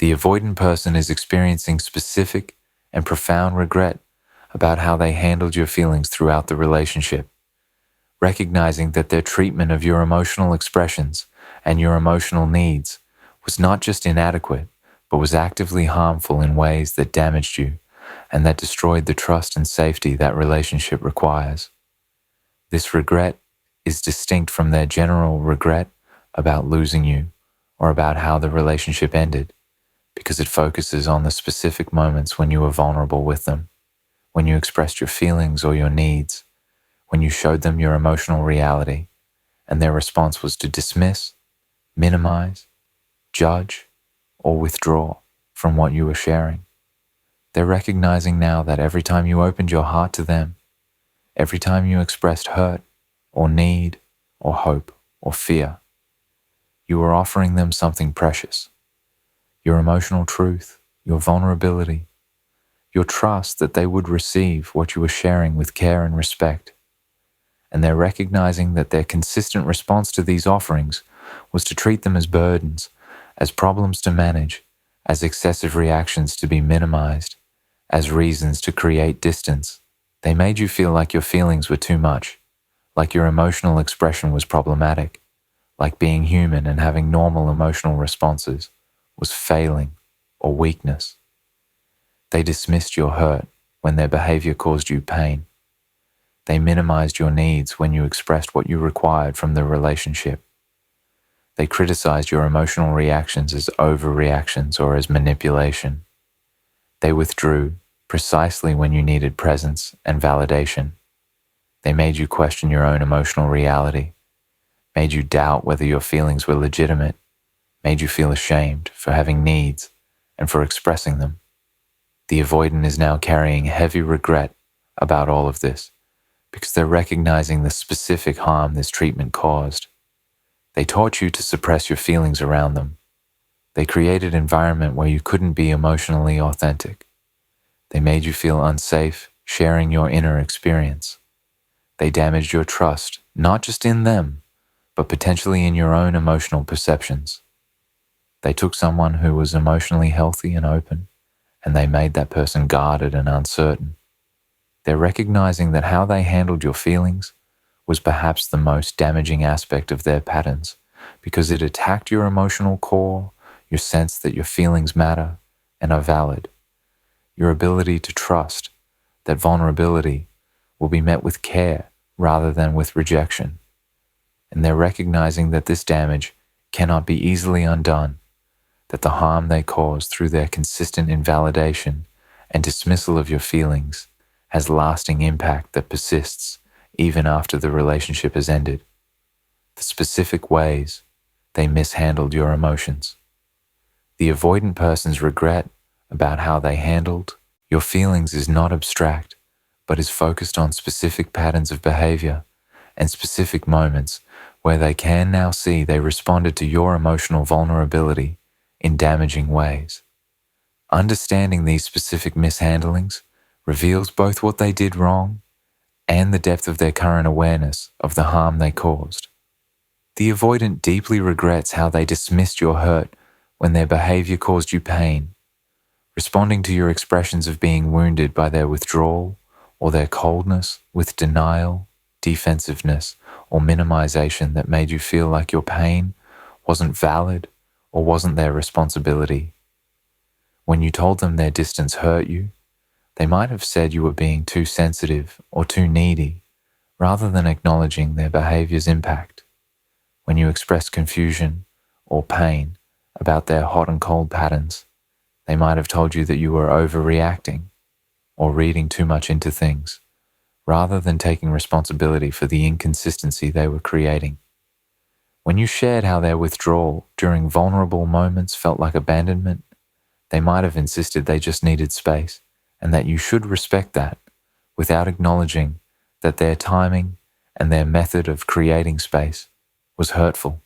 The avoidant person is experiencing specific and profound regret about how they handled your feelings throughout the relationship, recognizing that their treatment of your emotional expressions and your emotional needs was not just inadequate, but was actively harmful in ways that damaged you and that destroyed the trust and safety that relationship requires. This regret is distinct from their general regret about losing you or about how the relationship ended, because it focuses on the specific moments when you were vulnerable with them, when you expressed your feelings or your needs, when you showed them your emotional reality, and their response was to dismiss, minimize, judge, or withdraw from what you were sharing. They're recognizing now that every time you opened your heart to them, every time you expressed hurt or need or hope or fear, you were offering them something precious. Your emotional truth, your vulnerability, your trust that they would receive what you were sharing with care and respect. And they're recognizing that their consistent response to these offerings was to treat them as burdens, as problems to manage, as excessive reactions to be minimized, as reasons to create distance. They made you feel like your feelings were too much, like your emotional expression was problematic, like being human and having normal emotional responses was failing or weakness. They dismissed your hurt when their behavior caused you pain. They minimized your needs when you expressed what you required from the relationship. They criticized your emotional reactions as overreactions or as manipulation. They withdrew precisely when you needed presence and validation. They made you question your own emotional reality, made you doubt whether your feelings were legitimate, made you feel ashamed for having needs and for expressing them. The avoidant is now carrying heavy regret about all of this because they're recognizing the specific harm this treatment caused. They taught you to suppress your feelings around them. They created an environment where you couldn't be emotionally authentic. They made you feel unsafe sharing your inner experience. They damaged your trust, not just in them, but potentially in your own emotional perceptions. They took someone who was emotionally healthy and open, and they made that person guarded and uncertain. They're recognizing that how they handled your feelings was perhaps the most damaging aspect of their patterns because it attacked your emotional core, your sense that your feelings matter and are valid, your ability to trust that vulnerability will be met with care rather than with rejection. And they're recognizing that this damage cannot be easily undone, that the harm they cause through their consistent invalidation and dismissal of your feelings has lasting impact that persists even after the relationship has ended. The specific ways they mishandled your emotions. The avoidant person's regret about how they handled your feelings is not abstract, but is focused on specific patterns of behavior and specific moments where they can now see they responded to your emotional vulnerability in damaging ways. Understanding these specific mishandlings reveals both what they did wrong and the depth of their current awareness of the harm they caused. The avoidant deeply regrets how they dismissed your hurt when their behavior caused you pain, responding to your expressions of being wounded by their withdrawal or their coldness with denial, defensiveness, or minimization that made you feel like your pain wasn't valid or wasn't their responsibility. When you told them their distance hurt you, they might have said you were being too sensitive or too needy, rather than acknowledging their behavior's impact. When you expressed confusion or pain about their hot and cold patterns, they might have told you that you were overreacting or reading too much into things, rather than taking responsibility for the inconsistency they were creating. When you shared how their withdrawal during vulnerable moments felt like abandonment, they might have insisted they just needed space and that you should respect that, without acknowledging that their timing and their method of creating space was hurtful.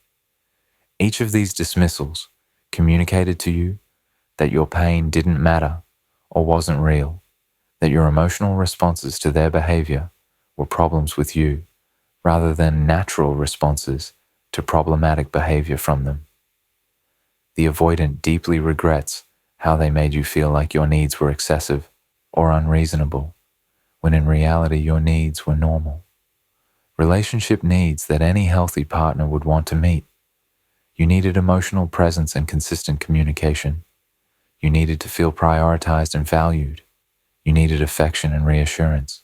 Each of these dismissals communicated to you that your pain didn't matter or wasn't real, that your emotional responses to their behavior were problems with you, rather than natural responses to problematic behavior from them. The avoidant deeply regrets how they made you feel like your needs were excessive or unreasonable, when in reality your needs were normal. Relationship needs that any healthy partner would want to meet. You needed emotional presence and consistent communication. You needed to feel prioritized and valued. You needed affection and reassurance.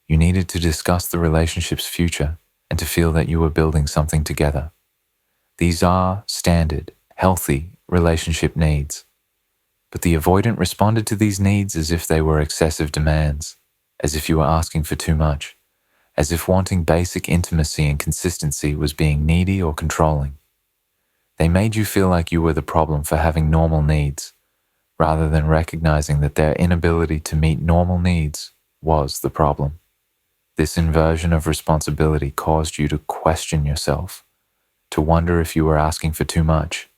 You needed to discuss the relationship's future and to feel that you were building something together. These are standard, healthy relationship needs. But the avoidant responded to these needs as if they were excessive demands, as if you were asking for too much, as if wanting basic intimacy and consistency was being needy or controlling. They made you feel like you were the problem for having normal needs, rather than recognizing that their inability to meet normal needs was the problem. This inversion of responsibility caused you to question yourself, to wonder if you were asking for too much,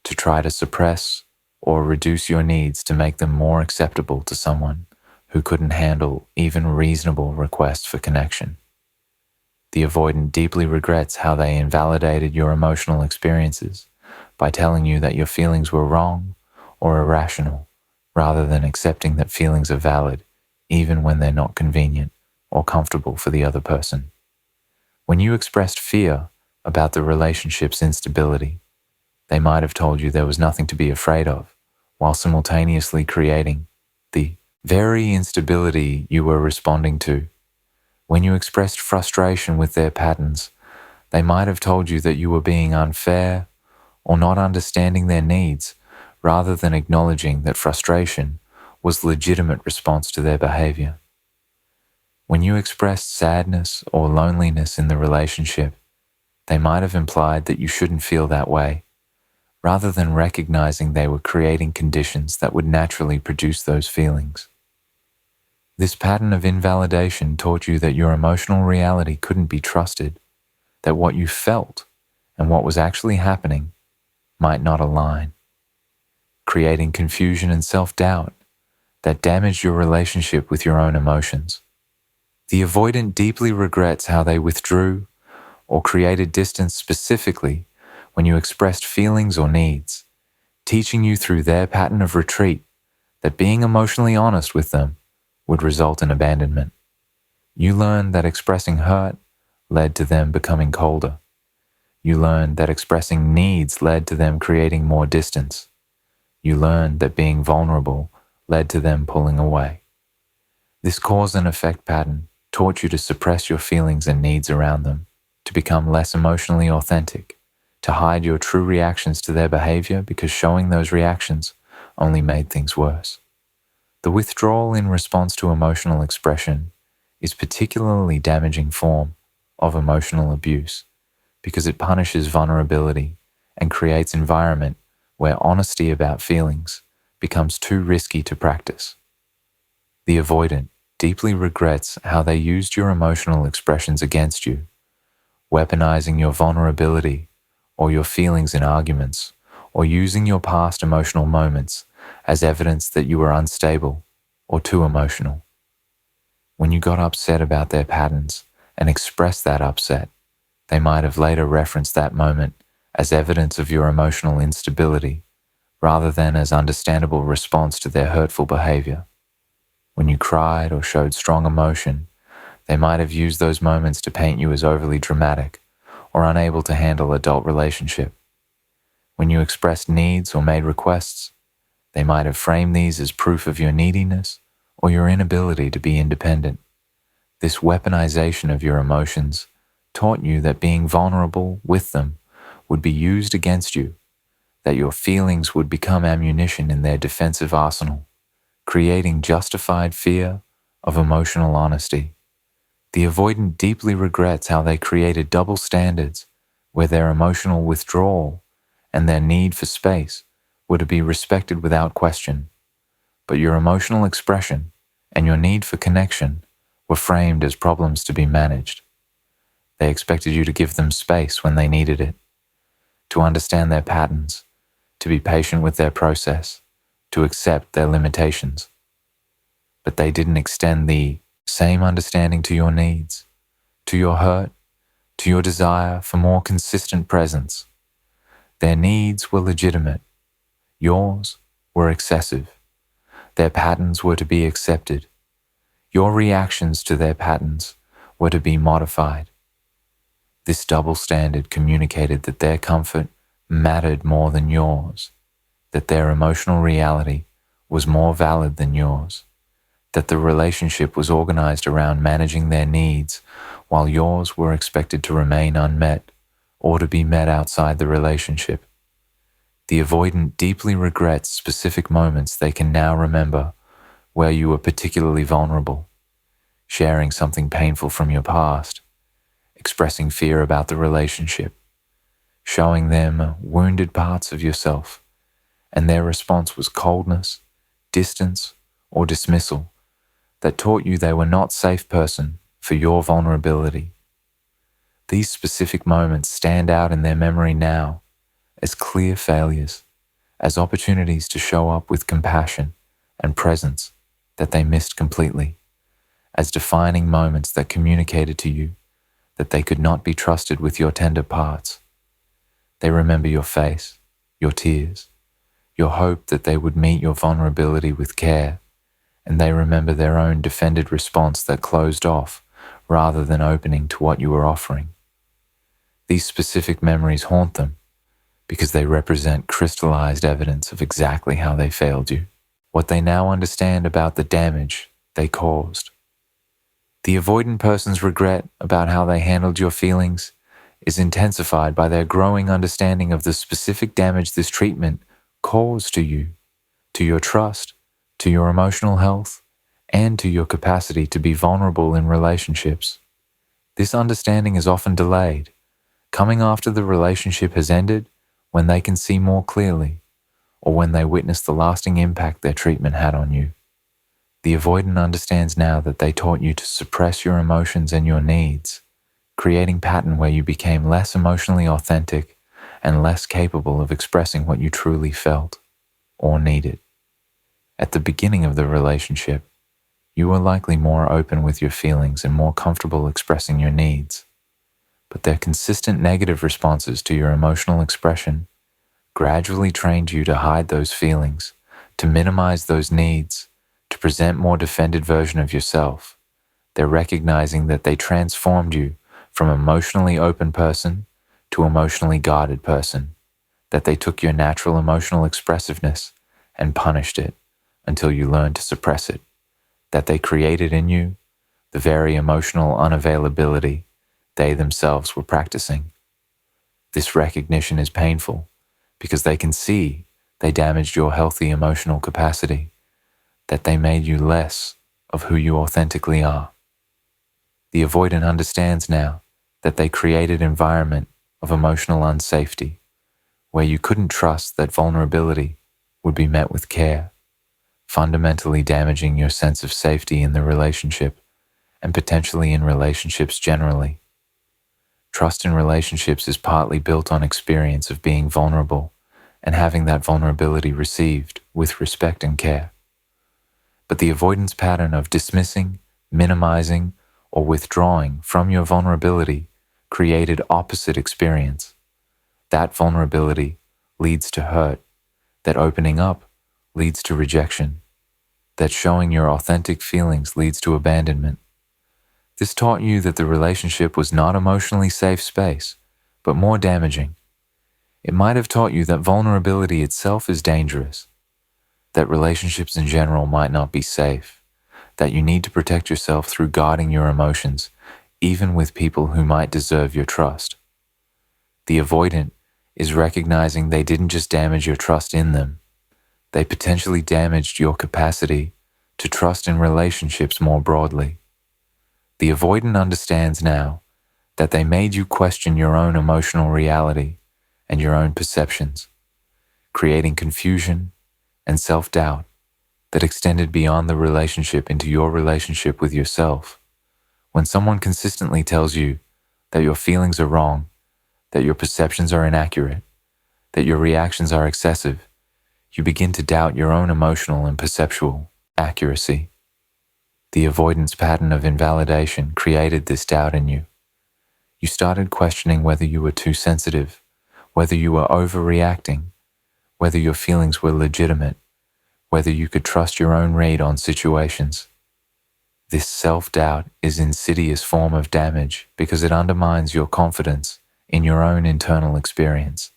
to try to suppress or reduce your needs to make them more acceptable to someone who couldn't handle even reasonable requests for connection. The avoidant deeply regrets how they invalidated your emotional experiences by telling you that your feelings were wrong or irrational, rather than accepting that feelings are valid even when they're not convenient or comfortable for the other person. When you expressed fear about the relationship's instability, they might have told you there was nothing to be afraid of, while simultaneously creating the very instability you were responding to. When you expressed frustration with their patterns, they might have told you that you were being unfair or not understanding their needs, rather than acknowledging that frustration was a legitimate response to their behavior. When you expressed sadness or loneliness in the relationship, they might have implied that you shouldn't feel that way, rather than recognizing they were creating conditions that would naturally produce those feelings. This pattern of invalidation taught you that your emotional reality couldn't be trusted, that what you felt and what was actually happening might not align, creating confusion and self-doubt that damaged your relationship with your own emotions. The avoidant deeply regrets how they withdrew or created distance specifically when you expressed feelings or needs, teaching you through their pattern of retreat that being emotionally honest with them would result in abandonment. You learned that expressing hurt led to them becoming colder. You learned that expressing needs led to them creating more distance. You learned that being vulnerable led to them pulling away. This cause and effect pattern taught you to suppress your feelings and needs around them, to become less emotionally authentic, to hide your true reactions to their behavior because showing those reactions only made things worse. The withdrawal in response to emotional expression is a particularly damaging form of emotional abuse because it punishes vulnerability and creates an environment where honesty about feelings becomes too risky to practice. The avoidant deeply regrets how they used your emotional expressions against you, weaponizing your vulnerability or your feelings in arguments, or using your past emotional moments as evidence that you were unstable or too emotional. When you got upset about their patterns and expressed that upset, they might have later referenced that moment as evidence of your emotional instability, rather than as understandable response to their hurtful behavior. When you cried or showed strong emotion, they might have used those moments to paint you as overly dramatic or unable to handle adult relationship. When you expressed needs or made requests, they might have framed these as proof of your neediness or your inability to be independent. This weaponization of your emotions taught you that being vulnerable with them would be used against you, that your feelings would become ammunition in their defensive arsenal, creating justified fear of emotional honesty. The avoidant deeply regrets how they created double standards where their emotional withdrawal and their need for space were to be respected without question, but your emotional expression and your need for connection were framed as problems to be managed. They expected you to give them space when they needed it, to understand their patterns, to be patient with their process, to accept their limitations. But they didn't extend the same understanding to your needs, to your hurt, to your desire for more consistent presence. Their needs were legitimate, Yours were excessive. Their patterns were to be accepted. Your reactions to their patterns were to be modified. This double standard communicated that their comfort mattered more than yours, that their emotional reality was more valid than yours, that the relationship was organized around managing their needs while yours were expected to remain unmet or to be met outside the relationship. The avoidant deeply regrets specific moments they can now remember where you were particularly vulnerable, sharing something painful from your past, expressing fear about the relationship, showing them wounded parts of yourself, and their response was coldness, distance, or dismissal that taught you they were not safe person for your vulnerability. These specific moments stand out in their memory now as clear failures, as opportunities to show up with compassion and presence that they missed completely, as defining moments that communicated to you that they could not be trusted with your tender parts. They remember your face, your tears, your hope that they would meet your vulnerability with care, and they remember their own defended response that closed off rather than opening to what you were offering. These specific memories haunt them because they represent crystallized evidence of exactly how they failed you, what they now understand about the damage they caused. The avoidant person's regret about how they handled your feelings is intensified by their growing understanding of the specific damage this treatment caused to you, to your trust, to your emotional health, and to your capacity to be vulnerable in relationships. This understanding is often delayed, coming after the relationship has ended, when they can see more clearly, or when they witness the lasting impact their treatment had on you. The avoidant understands now that they taught you to suppress your emotions and your needs, creating pattern where you became less emotionally authentic and less capable of expressing what you truly felt or needed. At the beginning of the relationship, you were likely more open with your feelings and more comfortable expressing your needs. But their consistent negative responses to your emotional expression gradually trained you to hide those feelings, to minimize those needs, to present more defended version of yourself. They're recognizing that they transformed you from emotionally open person to emotionally guarded person, that they took your natural emotional expressiveness and punished it until you learned to suppress it, that they created in you the very emotional unavailability they themselves were practicing. This recognition is painful because they can see they damaged your healthy emotional capacity, that they made you less of who you authentically are. The avoidant understands now that they created an environment of emotional unsafety where you couldn't trust that vulnerability would be met with care, fundamentally damaging your sense of safety in the relationship and potentially in relationships generally. Trust in relationships is partly built on experience of being vulnerable and having that vulnerability received with respect and care. But the avoidance pattern of dismissing, minimizing, or withdrawing from your vulnerability created opposite experience. That vulnerability leads to hurt. That opening up leads to rejection. That showing your authentic feelings leads to abandonment. This taught you that the relationship was not emotionally safe space, but more damaging. It might have taught you that vulnerability itself is dangerous, that relationships in general might not be safe, that you need to protect yourself through guarding your emotions, even with people who might deserve your trust. The avoidant is recognizing they didn't just damage your trust in them, they potentially damaged your capacity to trust in relationships more broadly. The avoidant understands now that they made you question your own emotional reality and your own perceptions, creating confusion and self-doubt that extended beyond the relationship into your relationship with yourself. When someone consistently tells you that your feelings are wrong, that your perceptions are inaccurate, that your reactions are excessive, you begin to doubt your own emotional and perceptual accuracy. The avoidance pattern of invalidation created this doubt in you. You started questioning whether you were too sensitive, whether you were overreacting, whether your feelings were legitimate, whether you could trust your own read on situations. This self-doubt is an insidious form of damage because it undermines your confidence in your own internal experience,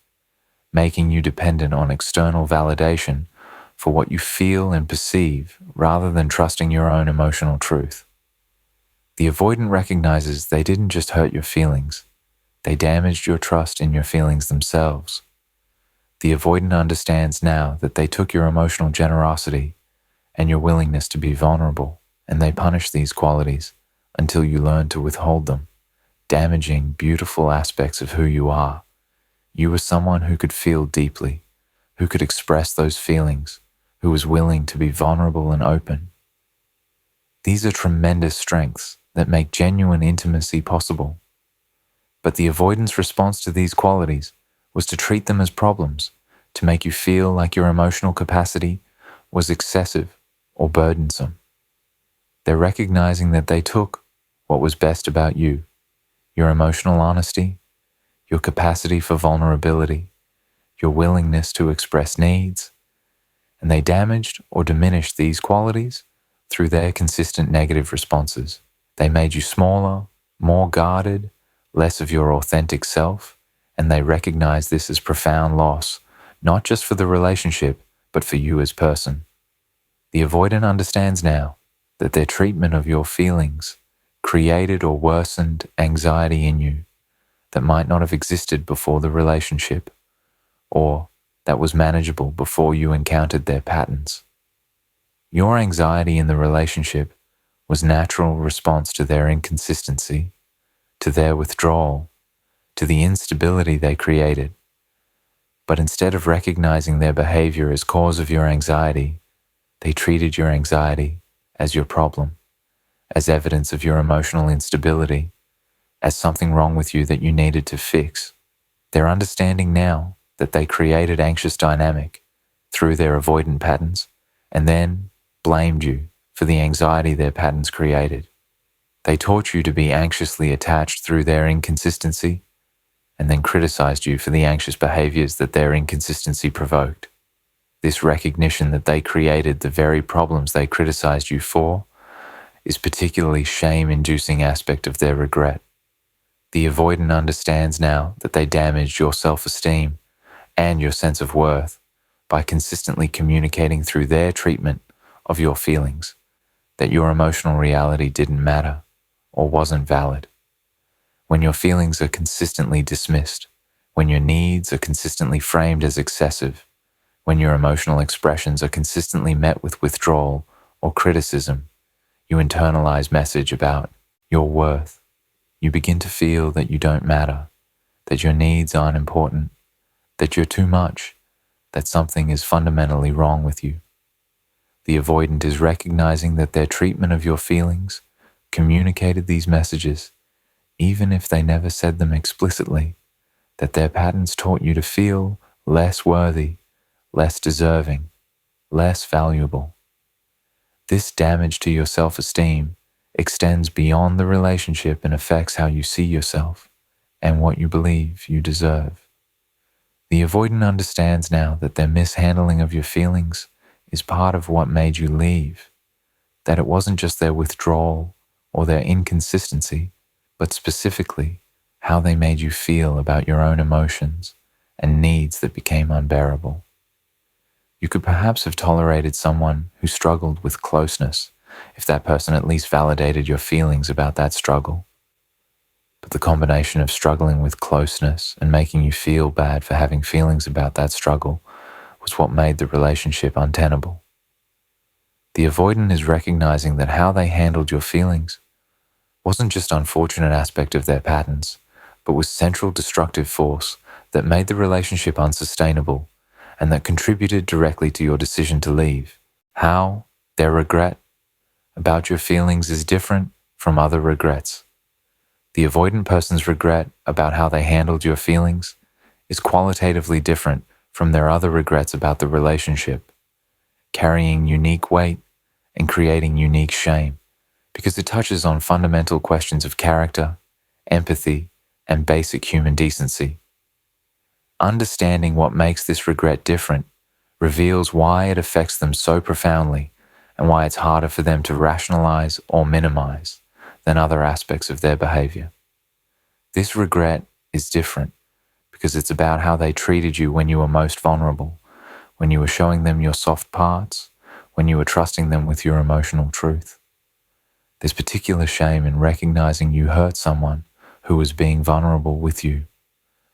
making you dependent on external validation for what you feel and perceive rather than trusting your own emotional truth. The avoidant recognizes they didn't just hurt your feelings, they damaged your trust in your feelings themselves. The avoidant understands now that they took your emotional generosity and your willingness to be vulnerable, and they punish these qualities until you learn to withhold them, damaging beautiful aspects of who you are. You were someone who could feel deeply, who could express those feelings, who was willing to be vulnerable and open. These are tremendous strengths that make genuine intimacy possible. But the avoidance response to these qualities was to treat them as problems, to make you feel like your emotional capacity was excessive or burdensome. They're recognizing that they took what was best about you, your emotional honesty, your capacity for vulnerability, your willingness to express needs, and they damaged or diminished these qualities through their consistent negative responses. They made you smaller, more guarded, less of your authentic self, and they recognize this as profound loss, not just for the relationship, but for you as person. The avoidant understands now that their treatment of your feelings created or worsened anxiety in you that might not have existed before the relationship, or that was manageable before you encountered their patterns. Your anxiety in the relationship was natural response to their inconsistency, to their withdrawal, to the instability they created. But instead of recognizing their behavior as cause of your anxiety, they treated your anxiety as your problem, as evidence of your emotional instability, as something wrong with you that you needed to fix. They're understanding now that they created anxious dynamic through their avoidant patterns and then blamed you for the anxiety their patterns created. They taught you to be anxiously attached through their inconsistency and then criticized you for the anxious behaviors that their inconsistency provoked. This recognition that they created the very problems they criticized you for is particularly shame-inducing aspect of their regret. The avoidant understands now that they damaged your self-esteem and your sense of worth by consistently communicating through their treatment of your feelings that your emotional reality didn't matter or wasn't valid. When your feelings are consistently dismissed, when your needs are consistently framed as excessive, when your emotional expressions are consistently met with withdrawal or criticism, you internalize message about your worth. You begin to feel that you don't matter, that your needs aren't important, that you're too much, that something is fundamentally wrong with you. The avoidant is recognizing that their treatment of your feelings communicated these messages, even if they never said them explicitly, that their patterns taught you to feel less worthy, less deserving, less valuable. This damage to your self-esteem extends beyond the relationship and affects how you see yourself and what you believe you deserve. The avoidant understands now that their mishandling of your feelings is part of what made you leave, that it wasn't just their withdrawal or their inconsistency, but specifically how they made you feel about your own emotions and needs that became unbearable. You could perhaps have tolerated someone who struggled with closeness if that person at least validated your feelings about that struggle. But the combination of struggling with closeness and making you feel bad for having feelings about that struggle was what made the relationship untenable. The avoidant is recognizing that how they handled your feelings wasn't just an unfortunate aspect of their patterns, but was central destructive force that made the relationship unsustainable and that contributed directly to your decision to leave. How their regret about your feelings is different from other regrets. The avoidant person's regret about how they handled your feelings is qualitatively different from their other regrets about the relationship, carrying unique weight and creating unique shame because it touches on fundamental questions of character, empathy, and basic human decency. Understanding what makes this regret different reveals why it affects them so profoundly and why it's harder for them to rationalize or minimize than other aspects of their behavior. This regret is different because it's about how they treated you when you were most vulnerable, when you were showing them your soft parts, when you were trusting them with your emotional truth. There's particular shame in recognizing you hurt someone who was being vulnerable with you,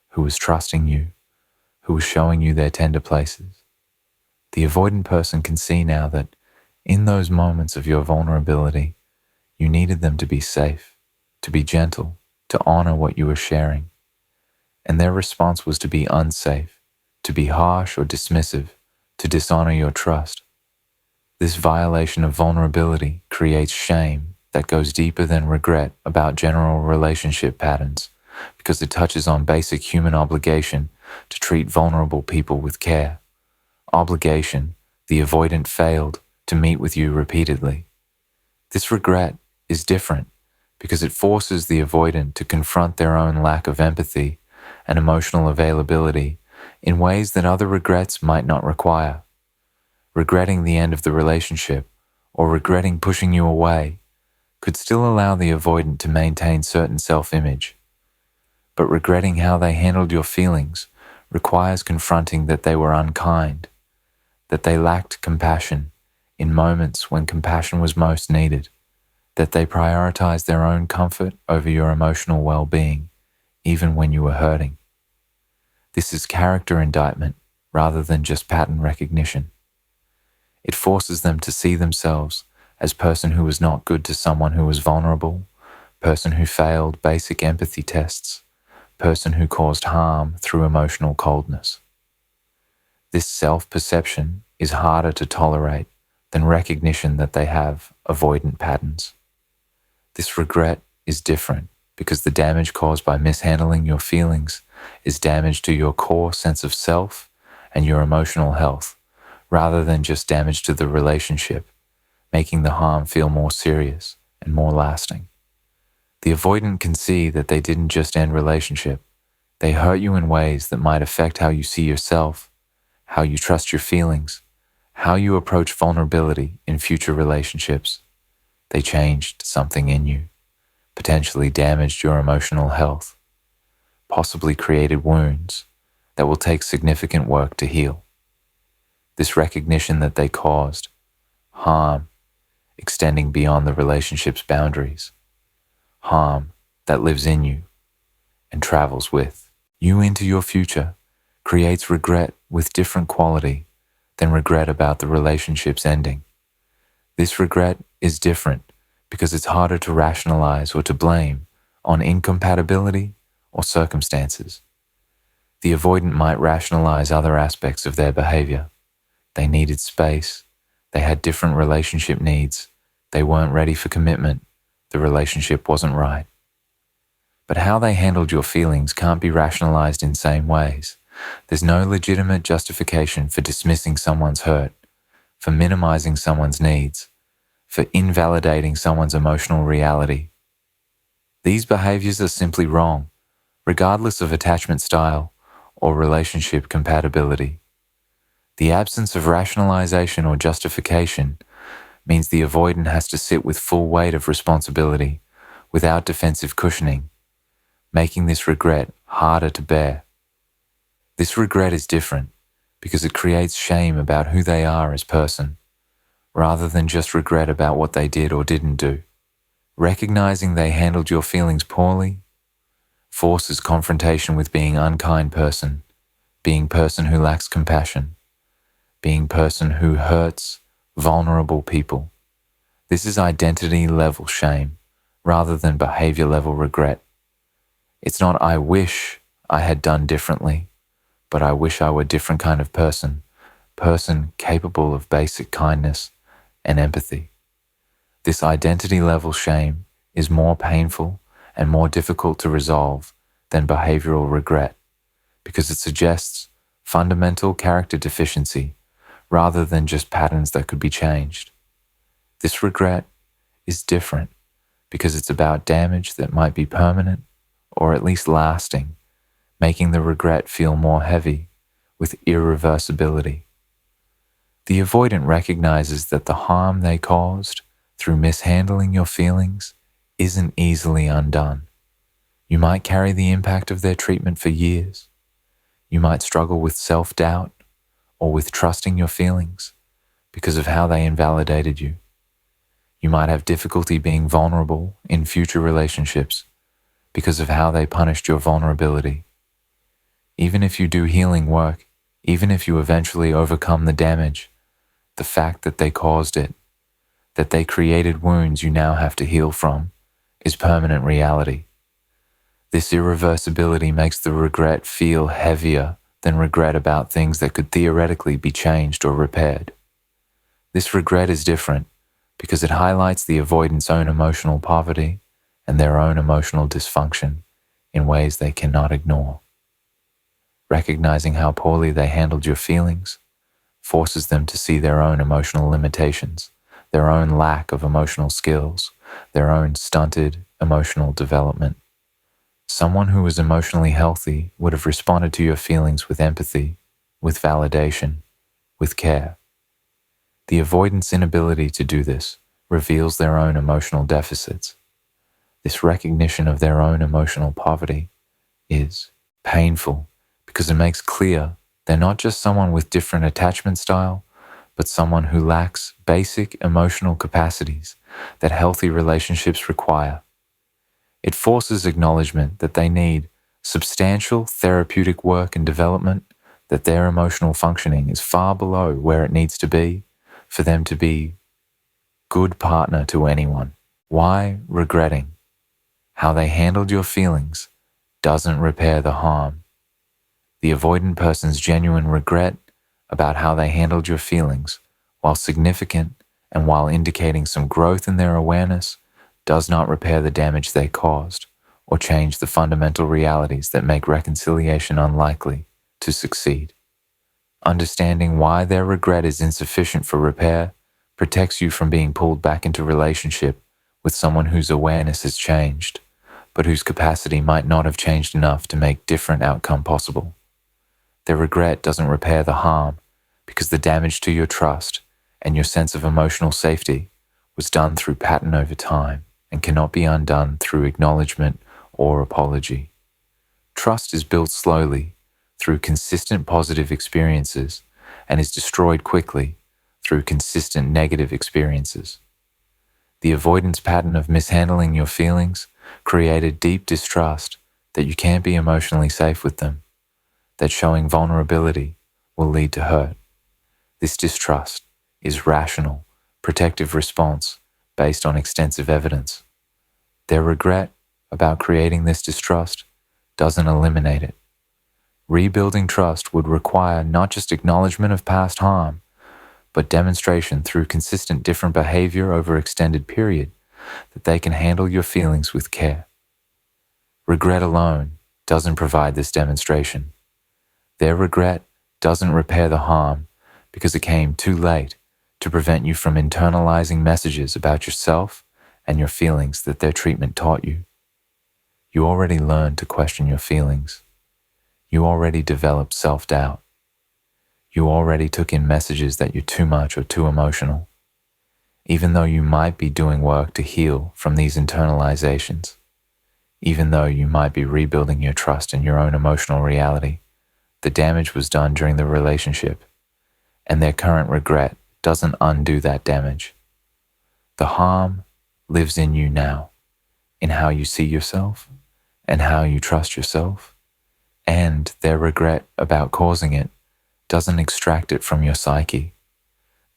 who was trusting you, who was showing you their tender places. The avoidant person can see now that in those moments of your vulnerability, you needed them to be safe, to be gentle, to honor what you were sharing. And their response was to be unsafe, to be harsh or dismissive, to dishonor your trust. This violation of vulnerability creates shame that goes deeper than regret about general relationship patterns because it touches on basic human obligation to treat vulnerable people with care. Obligation the avoidant failed to meet with you repeatedly. This regret is different because it forces the avoidant to confront their own lack of empathy and emotional availability in ways that other regrets might not require. Regretting the end of the relationship or regretting pushing you away could still allow the avoidant to maintain certain self-image. But regretting how they handled your feelings requires confronting that they were unkind, that they lacked compassion in moments when compassion was most needed, that they prioritized their own comfort over your emotional well-being, even when you were hurting. This is character indictment rather than just pattern recognition. It forces them to see themselves as person who was not good to someone who was vulnerable, person who failed basic empathy tests, person who caused harm through emotional coldness. This self-perception is harder to tolerate than recognition that they have avoidant patterns. This regret is different because the damage caused by mishandling your feelings is damage to your core sense of self and your emotional health, rather than just damage to the relationship, making the harm feel more serious and more lasting. The avoidant can see that they didn't just end relationship. They hurt you in ways that might affect how you see yourself, how you trust your feelings, how you approach vulnerability in future relationships. They changed something in you, potentially damaged your emotional health, possibly created wounds that will take significant work to heal. This recognition that they caused harm extending beyond the relationship's boundaries, harm that lives in you and travels with you into your future, creates regret with different quality than regret about the relationship's ending. This regret is different because it's harder to rationalize or to blame on incompatibility or circumstances. The avoidant might rationalize other aspects of their behavior. They needed space. They had different relationship needs. They weren't ready for commitment. The relationship wasn't right. But how they handled your feelings can't be rationalized in same ways. There's no legitimate justification for dismissing someone's hurt, for minimizing someone's needs, for invalidating someone's emotional reality. These behaviors are simply wrong, regardless of attachment style or relationship compatibility. The absence of rationalization or justification means the avoidant has to sit with full weight of responsibility without defensive cushioning, making this regret harder to bear. This regret is different because it creates shame about who they are as person, rather than just regret about what they did or didn't do. Recognizing they handled your feelings poorly forces confrontation with being unkind person, being person who lacks compassion, being person who hurts vulnerable people. This is identity level shame rather than behavior level regret. It's not I wish I had done differently, but I wish I were a different kind of person capable of basic kindness and empathy. This identity level shame is more painful and more difficult to resolve than behavioral regret because it suggests fundamental character deficiency rather than just patterns that could be changed. This regret is different because it's about damage that might be permanent or at least lasting making the regret feel more heavy with irreversibility. The avoidant recognizes that the harm they caused through mishandling your feelings isn't easily undone. You might carry the impact of their treatment for years. You might struggle with self-doubt or with trusting your feelings because of how they invalidated you. You might have difficulty being vulnerable in future relationships because of how they punished your vulnerability. Even if you do healing work, even if you eventually overcome the damage, the fact that they caused it, that they created wounds you now have to heal from, is permanent reality. This irreversibility makes the regret feel heavier than regret about things that could theoretically be changed or repaired. This regret is different because it highlights the avoidant's own emotional poverty and their own emotional dysfunction in ways they cannot ignore. Recognizing how poorly they handled your feelings forces them to see their own emotional limitations, their own lack of emotional skills, their own stunted emotional development. Someone who was emotionally healthy would have responded to your feelings with empathy, with validation, with care. The avoidant's inability to do this reveals their own emotional deficits. This recognition of their own emotional poverty is painful because it makes clear they're not just someone with different attachment style, but someone who lacks basic emotional capacities that healthy relationships require. It forces acknowledgement that they need substantial therapeutic work and development, that their emotional functioning is far below where it needs to be for them to be good partner to anyone. Why regretting how they handled your feelings doesn't repair the harm. The avoidant person's genuine regret about how they handled your feelings, while significant and while indicating some growth in their awareness, does not repair the damage they caused or change the fundamental realities that make reconciliation unlikely to succeed. Understanding why their regret is insufficient for repair protects you from being pulled back into relationship with someone whose awareness has changed, but whose capacity might not have changed enough to make different outcome possible. Their regret doesn't repair the harm because the damage to your trust and your sense of emotional safety was done through pattern over time and cannot be undone through acknowledgement or apology. Trust is built slowly through consistent positive experiences and is destroyed quickly through consistent negative experiences. The avoidance pattern of mishandling your feelings created deep distrust that you can't be emotionally safe with them, that showing vulnerability will lead to hurt. This distrust is rational, protective response based on extensive evidence. Their regret about creating this distrust doesn't eliminate it. Rebuilding trust would require not just acknowledgement of past harm, but demonstration through consistent different behavior over extended period that they can handle your feelings with care. Regret alone doesn't provide this demonstration. Their regret doesn't repair the harm because it came too late to prevent you from internalizing messages about yourself and your feelings that their treatment taught you. You already learned to question your feelings. You already developed self-doubt. You already took in messages that you're too much or too emotional, even though you might be doing work to heal from these internalizations, even though you might be rebuilding your trust in your own emotional reality. The damage was done during the relationship, and their current regret doesn't undo that damage. The harm lives in you now, in how you see yourself and how you trust yourself, and their regret about causing it doesn't extract it from your psyche.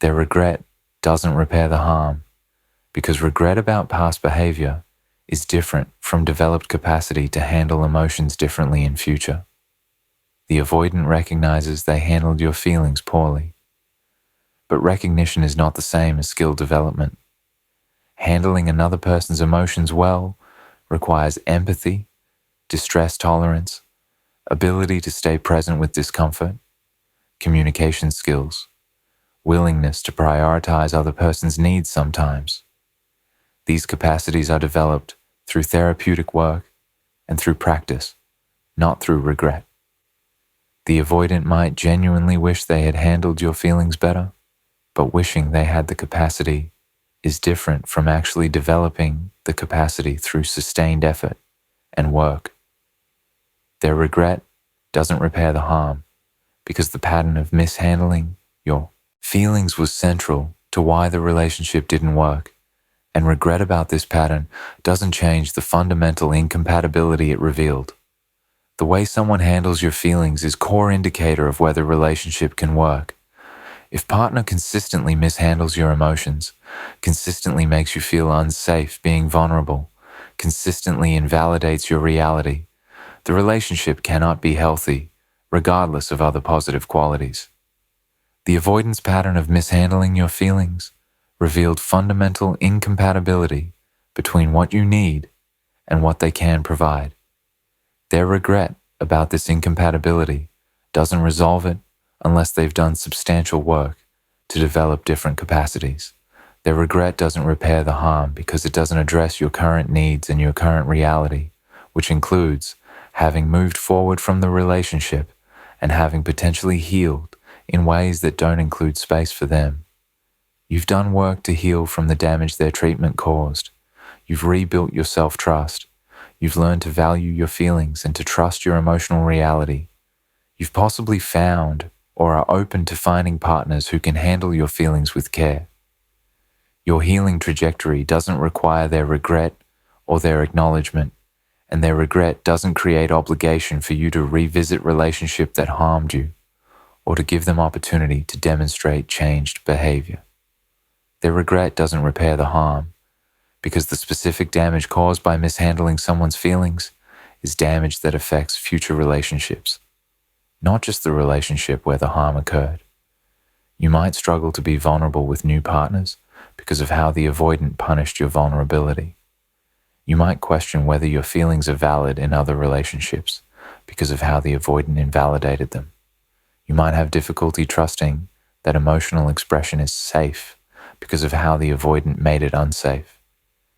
Their regret doesn't repair the harm because regret about past behavior is different from developed capacity to handle emotions differently in future. The avoidant recognizes they handled your feelings poorly, but recognition is not the same as skill development. Handling another person's emotions well requires empathy, distress tolerance, ability to stay present with discomfort, communication skills, willingness to prioritize other person's needs sometimes. These capacities are developed through therapeutic work and through practice, not through regret. The avoidant might genuinely wish they had handled your feelings better, but wishing they had the capacity is different from actually developing the capacity through sustained effort and work. Their regret doesn't repair the harm because the pattern of mishandling your feelings was central to why the relationship didn't work, and regret about this pattern doesn't change the fundamental incompatibility it revealed. The way someone handles your feelings is a core indicator of whether relationship can work. If partner consistently mishandles your emotions, consistently makes you feel unsafe being vulnerable, consistently invalidates your reality, the relationship cannot be healthy, regardless of other positive qualities. The avoidance pattern of mishandling your feelings revealed fundamental incompatibility between what you need and what they can provide. Their regret about this incompatibility doesn't resolve it unless they've done substantial work to develop different capacities. Their regret doesn't repair the harm because it doesn't address your current needs and your current reality, which includes having moved forward from the relationship and having potentially healed in ways that don't include space for them. You've done work to heal from the damage their treatment caused. You've rebuilt your self-trust. You've learned to value your feelings and to trust your emotional reality. You've possibly found or are open to finding partners who can handle your feelings with care. Your healing trajectory doesn't require their regret or their acknowledgement, and their regret doesn't create obligation for you to revisit relationship that harmed you or to give them opportunity to demonstrate changed behavior. Their regret doesn't repair the harm because the specific damage caused by mishandling someone's feelings is damage that affects future relationships, not just the relationship where the harm occurred. You might struggle to be vulnerable with new partners because of how the avoidant punished your vulnerability. You might question whether your feelings are valid in other relationships because of how the avoidant invalidated them. You might have difficulty trusting that emotional expression is safe because of how the avoidant made it unsafe.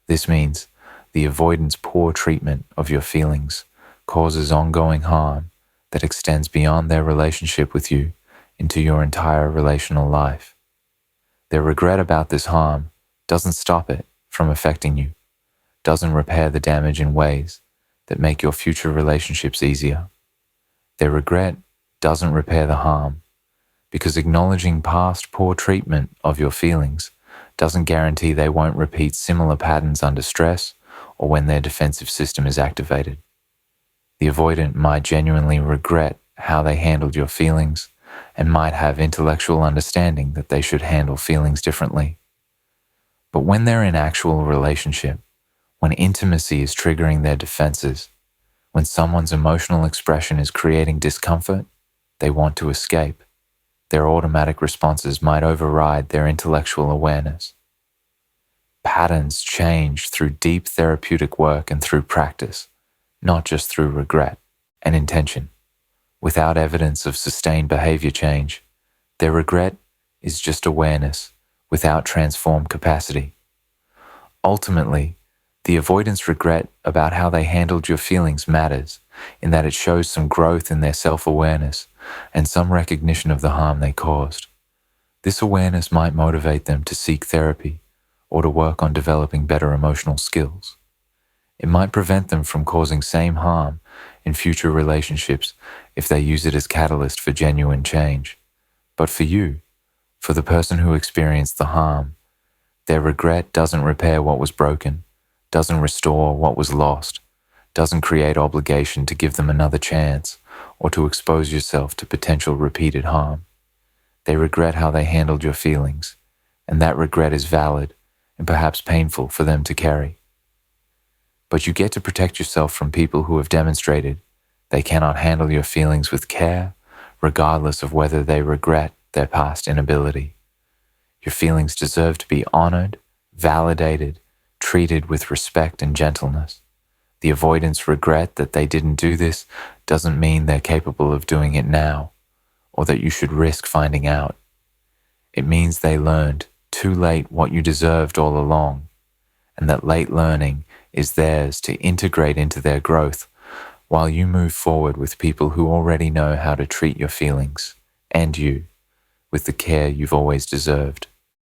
This means the avoidant's poor treatment of your feelings causes ongoing harm that extends beyond their relationship with you into your entire relational life. Their regret about this harm doesn't stop it from affecting you, doesn't repair the damage in ways that make your future relationships easier. Their regret doesn't repair the harm because acknowledging past poor treatment of your feelings doesn't guarantee they won't repeat similar patterns under stress or when their defensive system is activated. The avoidant might genuinely regret how they handled your feelings and might have intellectual understanding that they should handle feelings differently. But when they're in actual relationship, when intimacy is triggering their defenses, when someone's emotional expression is creating discomfort, they want to escape. Their automatic responses might override their intellectual awareness. Patterns change through deep therapeutic work and through practice, not just through regret and intention. Without evidence of sustained behavior change, their regret is just awareness without transformed capacity. Ultimately, the avoidance regret about how they handled your feelings matters in that it shows some growth in their self-awareness and some recognition of the harm they caused. This awareness might motivate them to seek therapy or to work on developing better emotional skills. It might prevent them from causing same harm in future relationships if they use it as catalyst for genuine change. But for you, for the person who experienced the harm, their regret doesn't repair what was broken, doesn't restore what was lost, doesn't create obligation to give them another chance or to expose yourself to potential repeated harm. They regret how they handled your feelings, and that regret is valid and perhaps painful for them to carry. But you get to protect yourself from people who have demonstrated they cannot handle your feelings with care, regardless of whether they regret their past inability. Your feelings deserve to be honored, validated, treated with respect and gentleness. The avoidance regret that they didn't do this doesn't mean they're capable of doing it now, or that you should risk finding out. It means they learned too late what you deserved all along, and that late learning is theirs to integrate into their growth while you move forward with people who already know how to treat your feelings and you with the care you've always deserved.